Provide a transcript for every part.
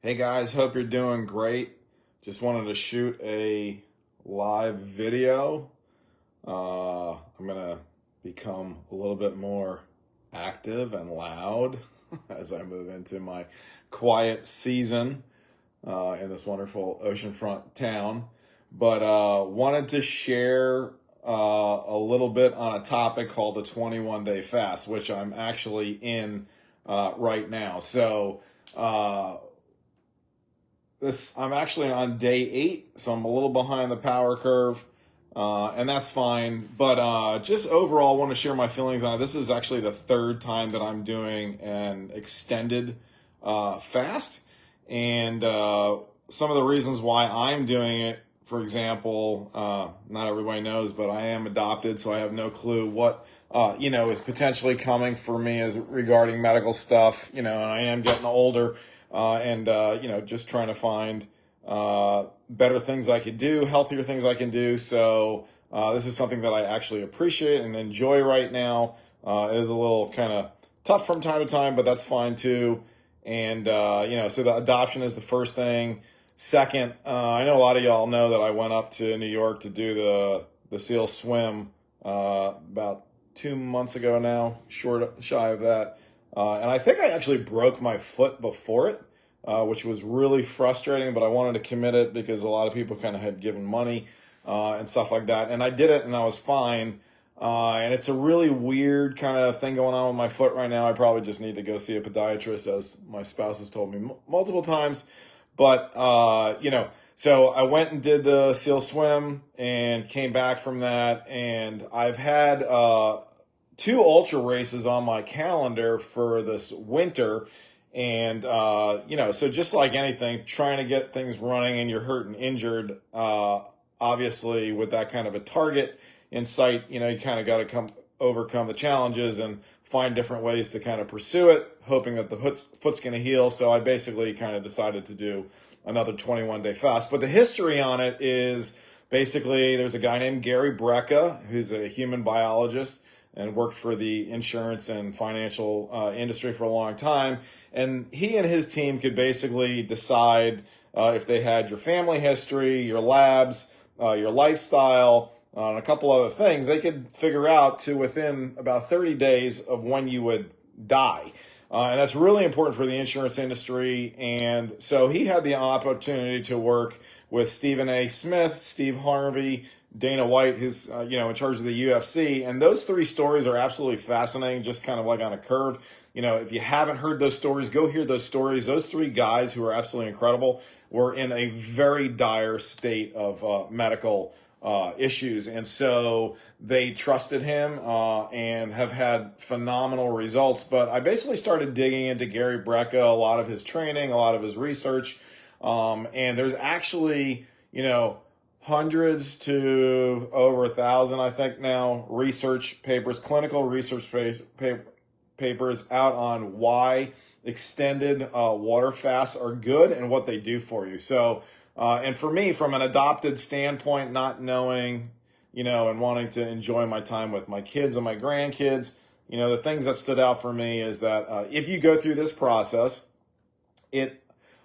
Hey guys, hope you're doing great. Just wanted to shoot a live video. I'm gonna become a little bit more active and loud as I move into my quiet season in this wonderful oceanfront town. But wanted to share a little bit on a topic called the 21 day fast, which I'm actually in right now. So, I'm actually on day 8, so I'm a little behind the power curve, and that's fine. But just overall, want to share my feelings on it. This is actually the third time that I'm doing an extended fast, and some of the reasons why I'm doing it. For example, not everybody knows, but I am adopted, so I have no clue what is potentially coming for me as regarding medical stuff. And I am getting older, and just trying to find better things I could do, healthier things I can do. So this is something that I actually appreciate and enjoy right now. It is a little kind of tough from time to time, but that's fine too. And so the adoption is the first thing. Second, I know a lot of y'all know that I went up to New York to do the SEAL swim about 2 months ago now, shy of that. And I think I actually broke my foot before it, which was really frustrating, but I wanted to commit it because a lot of people kind of had given money and stuff like that. And I did it and I was fine. And it's a really weird kind of thing going on with my foot right now. I probably just need to go see a podiatrist, as my spouse has told me multiple times. But, so I went and did the SEAL swim and came back from that. And I've had 2 ultra races on my calendar for this winter. And, so just like anything, trying to get things running and you're hurt and injured, obviously with that kind of a target in sight, you kind of got to overcome the challenges and find different ways to kind of pursue it, hoping that the foot's going to heal. So I basically kind of decided to do another 21 day fast. But the history on it is basically there's a guy named Gary Brecka, who's a human biologist and worked for the insurance and financial industry for a long time. And he and his team could basically decide if they had your family history, your labs, your lifestyle, and a couple other things. They could figure out to within about 30 days of when you would die. And that's really important for the insurance industry. And so he had the opportunity to work with Stephen A. Smith, Steve Harvey, Dana White, who's in charge of the UFC. And those 3 stories are absolutely fascinating, just kind of like on a curve. If you haven't heard those stories, go hear those stories. Those 3 guys, who are absolutely incredible, were in a very dire state of medical issues. And so they trusted him and have had phenomenal results. But I basically started digging into Gary Brecka, a lot of his training, a lot of his research. And there's actually, hundreds to over 1,000, I think now, research papers, clinical research papers out on why extended water fasts are good and what they do for you. So, and for me, from an adopted standpoint, not knowing, and wanting to enjoy my time with my kids and my grandkids, the things that stood out for me is that if you go through this process, it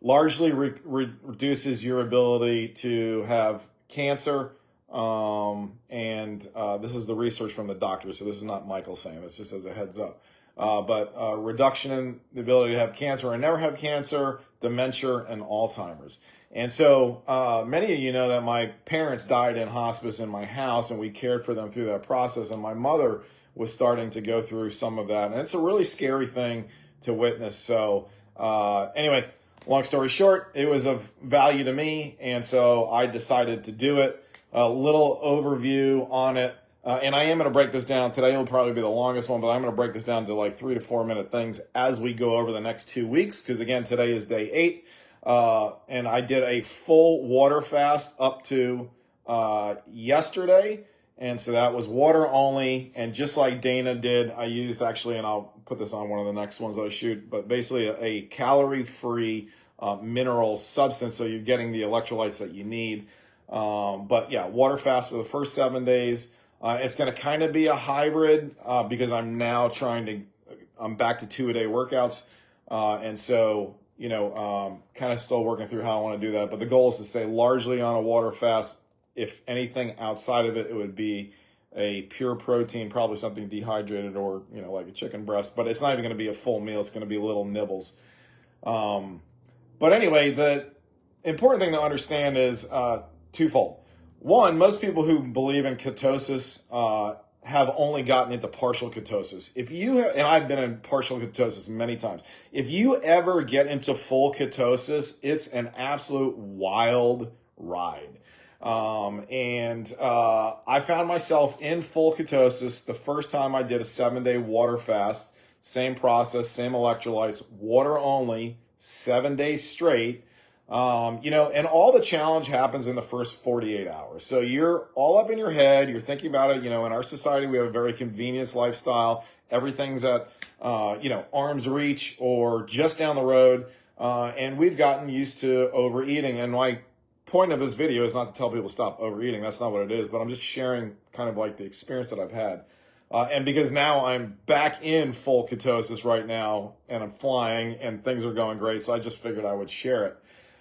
largely reduces your ability to have cancer. And this is the research from the doctor, so this is not Michael saying this, just as a heads up. But reduction in the ability to have cancer and never have cancer, dementia, and Alzheimer's. And so many of you know that my parents died in hospice in my house, and we cared for them through that process. And my mother was starting to go through some of that. And it's a really scary thing to witness. So anyway, long story short, it was of value to me. And so I decided to do it. A little overview on it. And I am going to break this down. Today will probably be the longest one, but I'm going to break this down to like 3 to 4 minute things as we go over the next 2 weeks. Because again, today is day 8. And I did a full water fast up to yesterday. And so that was water only. And just like Dana did, I used actually, and I'll put this on one of the next ones I shoot, but basically a calorie-free mineral substance. So you're getting the electrolytes that you need. But yeah, water fast for the first 7 days. It's going to kind of be a hybrid because I'm now I'm back to 2-a-day workouts. And so kind of still working through how I want to do that. But the goal is to stay largely on a water fast. If anything outside of it, it would be a pure protein, probably something dehydrated or, like a chicken breast. But it's not even going to be a full meal. It's going to be little nibbles. But anyway, the important thing to understand is twofold. One, most people who believe in ketosis have only gotten into partial ketosis. If you have, and I've been in partial ketosis many times, if you ever get into full ketosis, it's an absolute wild ride. I found myself in full ketosis the first time I did a 7-day water fast. Same process, same electrolytes, water only, 7 days straight. And all the challenge happens in the first 48 hours. So you're all up in your head. You're thinking about it. In our society, we have a very convenience lifestyle. Everything's at, arm's reach or just down the road. And we've gotten used to overeating. And my point of this video is not to tell people to stop overeating. That's not what it is. But I'm just sharing kind of like the experience that I've had. And because now I'm back in full ketosis right now and I'm flying and things are going great. So I just figured I would share it.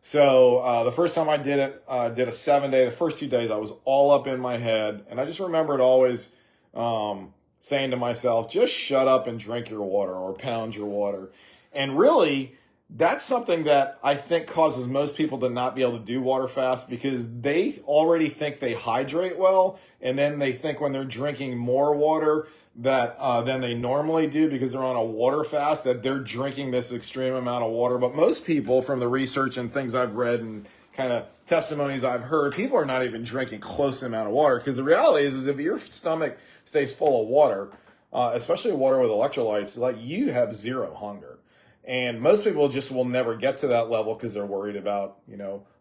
So the first time I did it, did a 7-day. The first 2 days I was all up in my head. And I just remembered always saying to myself, just shut up and drink your water or pound your water. And really, that's something that I think causes most people to not be able to do water fast because they already think they hydrate well. And then they think when they're drinking more water that than they normally do because they're on a water fast, that they're drinking this extreme amount of water. But most people, from the research and things I've read and kind of testimonies I've heard, people are not even drinking close to the amount of water. Because the reality is if your stomach stays full of water, especially water with electrolytes, like you have zero hunger. And most people just will never get to that level because they're worried about,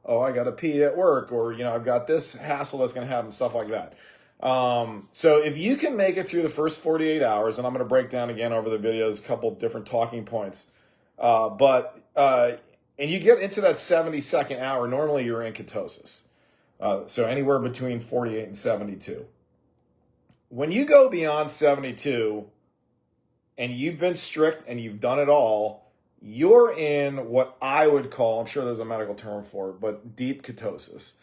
oh, I got to pee at work, or, I've got this hassle that's going to happen, stuff like that. So if you can make it through the first 48 hours, and I'm going to break down again over the videos, a couple different talking points, and you get into that 72nd hour, normally you're in ketosis. So anywhere between 48 and 72. When you go beyond 72 and you've been strict and you've done it all, you're in what I would call, I'm sure there's a medical term for it, but deep ketosis.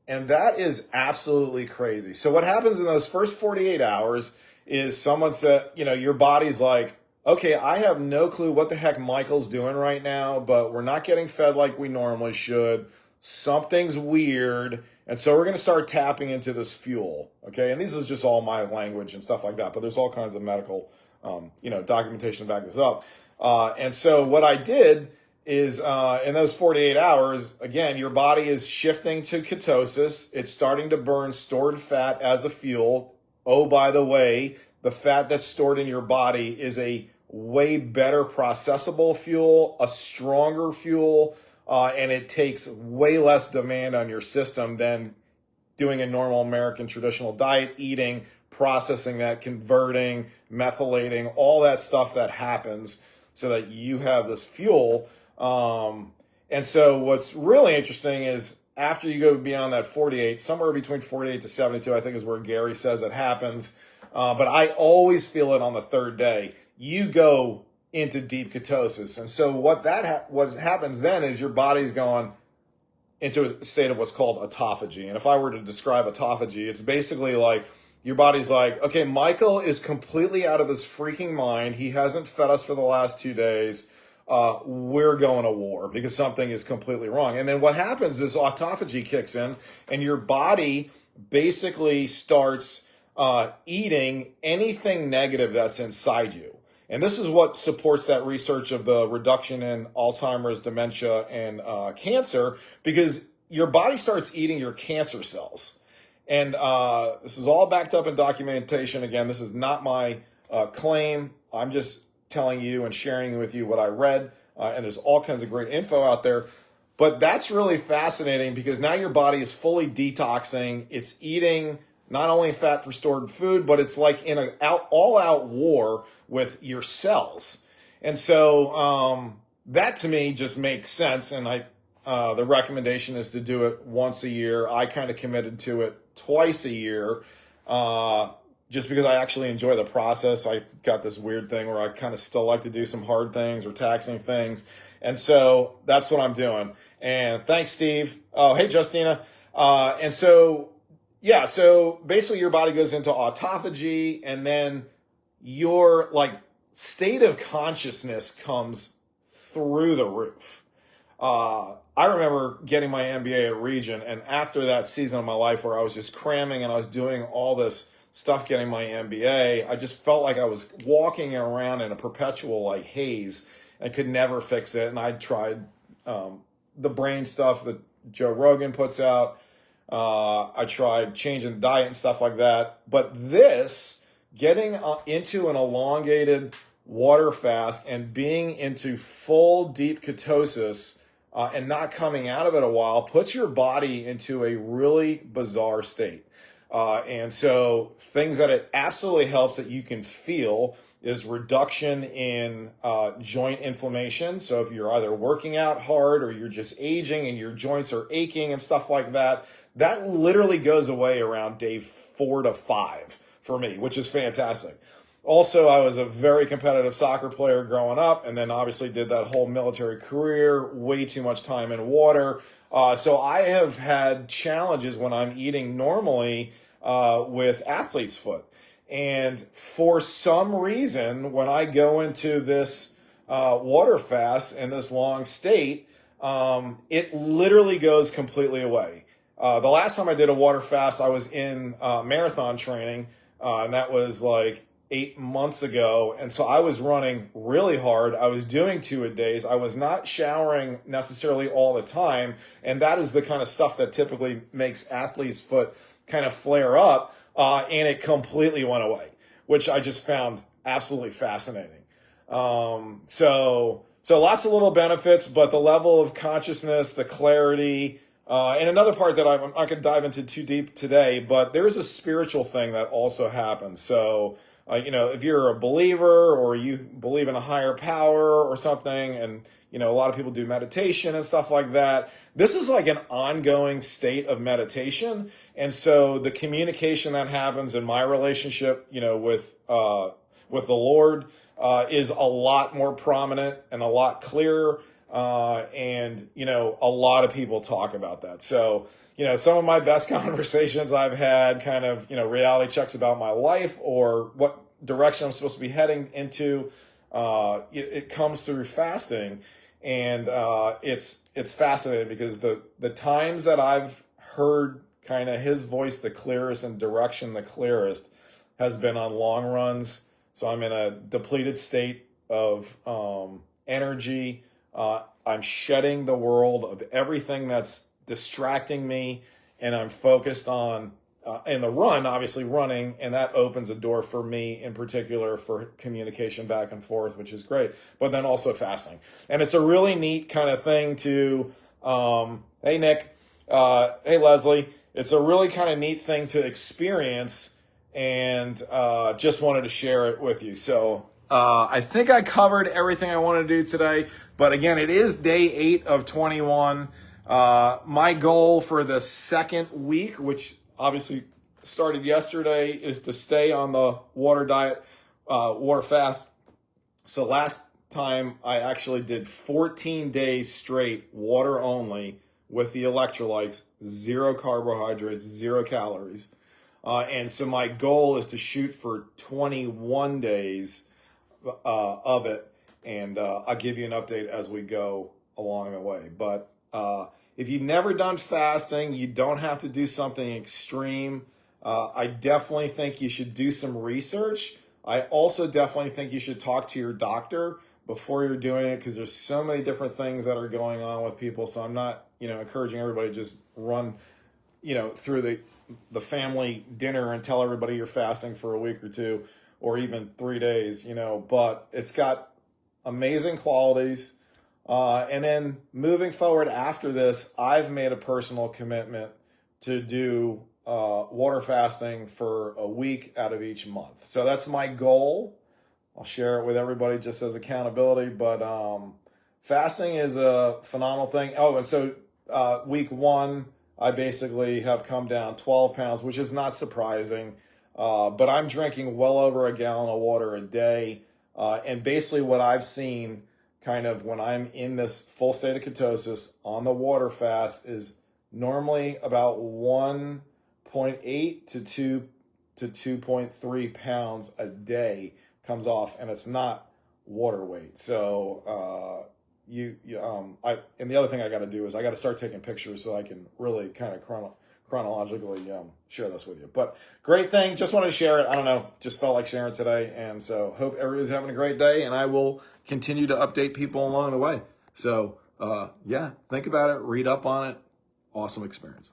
And that is absolutely crazy. So what happens in those first 48 hours is someone said, your body's like, okay, I have no clue what the heck Michael's doing right now, but we're not getting fed like we normally should. Something's weird. And so we're going to start tapping into this fuel. Okay. And this is just all my language and stuff like that, but there's all kinds of medical, documentation to back this up. And so what I did is in those 48 hours, again, your body is shifting to ketosis. It's starting to burn stored fat as a fuel. Oh, by the way, the fat that's stored in your body is a way better processable fuel, a stronger fuel, and it takes way less demand on your system than doing a normal American traditional diet, eating, processing that, converting, methylating, all that stuff that happens so that you have this fuel. And so what's really interesting is after you go beyond that 48, somewhere between 48 to 72, I think is where Gary says it happens. But I always feel it on the third day. You go into deep ketosis. And so what happens then is your body's going into a state of what's called autophagy. And if I were to describe autophagy, it's basically like your body's like, okay, Michael is completely out of his freaking mind. He hasn't fed us for the last 2 days. We're going to war because something is completely wrong. And then what happens is autophagy kicks in and your body basically starts eating anything negative that's inside you. And this is what supports that research of the reduction in Alzheimer's, dementia, and cancer, because your body starts eating your cancer cells. And this is all backed up in documentation. Again, this is not my claim. I'm just telling you and sharing with you what I read. And there's all kinds of great info out there. But that's really fascinating because now your body is fully detoxing. It's eating not only fat for stored food, but it's like in an all-out war with your cells. And so that to me just makes sense. And the recommendation is to do it once a year. I kind of committed to it twice a year, just because I actually enjoy the process. I got this weird thing where I kind of still like to do some hard things or taxing things. And so that's what I'm doing. And thanks, Steve. Oh, hey, Justina. And so, yeah, so basically your body goes into autophagy, and then your like state of consciousness comes through the roof. I remember getting my MBA at Region, and after that season of my life where I was just cramming and I was doing all this stuff getting my MBA, I just felt like I was walking around in a perpetual like haze and could never fix it. And I tried the brain stuff that Joe Rogan puts out. I tried changing the diet and stuff like that. But this, getting into an elongated water fast and being into full deep ketosis and not coming out of it a while, puts your body into a really bizarre state. And so things that it absolutely helps that you can feel is reduction in joint inflammation. So if you're either working out hard or you're just aging and your joints are aching and stuff like that, that literally goes away around day 4 to 5 for me, which is fantastic. Also, I was a very competitive soccer player growing up, and then obviously did that whole military career, way too much time in water. So I have had challenges when I'm eating normally with athlete's foot. And for some reason, when I go into this water fast and this long state, it literally goes completely away. The last time I did a water fast, I was in marathon training, and that was like 8 months ago. And so I was running really hard. I was doing 2-a-days. I was not showering necessarily all the time. And that is the kind of stuff that typically makes athlete's foot kind of flare up. And it completely went away, which I just found absolutely fascinating. So lots of little benefits, but the level of consciousness, the clarity, and another part that I'm not going to dive into too deep today, but there's a spiritual thing that also happens. So, if you're a believer or you believe in a higher power or something, and, a lot of people do meditation and stuff like that, this is like an ongoing state of meditation. And so the communication that happens in my relationship, with the Lord, is a lot more prominent and a lot clearer. And a lot of people talk about that. So, some of my best conversations I've had, kind of, reality checks about my life or what direction I'm supposed to be heading into, it comes through fasting. And it's fascinating because the times that I've heard kind of his voice the clearest and direction the clearest has been on long runs. So I'm in a depleted state of energy. I'm shedding the world of everything that's distracting me, and I'm focused on in the run, obviously running, and that opens a door for me in particular for communication back and forth, which is great. But then also fasting, and it's a really neat kind of thing to. Hey Nick, hey Leslie, it's a really kind of neat thing to experience, and just wanted to share it with you. So. I think I covered everything I want to do today, but again, it is day 8 of 21. My goal for the second week, which obviously started yesterday, is to stay on the water diet, water fast. So last time I actually did 14 days straight, water only, with the electrolytes, 0 carbohydrates, 0 calories. And so my goal is to shoot for 21 days of it, and I'll give you an update as we go along the way. But if you've never done fasting, you don't have to do something extreme. I definitely think you should do some research. I also definitely think you should talk to your doctor before you're doing it, because there's so many different things that are going on with people. So I'm not, encouraging everybody to just run, through the family dinner and tell everybody you're fasting for a week or 2. Or even 3 days, but it's got amazing qualities. And then moving forward after this, I've made a personal commitment to do water fasting for a week out of each month. So that's my goal. I'll share it with everybody just as accountability, but fasting is a phenomenal thing. Oh, and so week 1, I basically have come down 12 pounds, which is not surprising. But I'm drinking well over a gallon of water a day. And basically what I've seen kind of when I'm in this full state of ketosis on the water fast is normally about 1.8 to 2.3 pounds a day comes off, and it's not water weight. So and the other thing I got to do is I got to start taking pictures so I can really kind of chronologically share this with you. But great thing, just wanted to share it. I don't know, just felt like sharing today, and so hope everybody's having a great day, and I will continue to update people along the way. So yeah, think about it, read up on it. Awesome experience.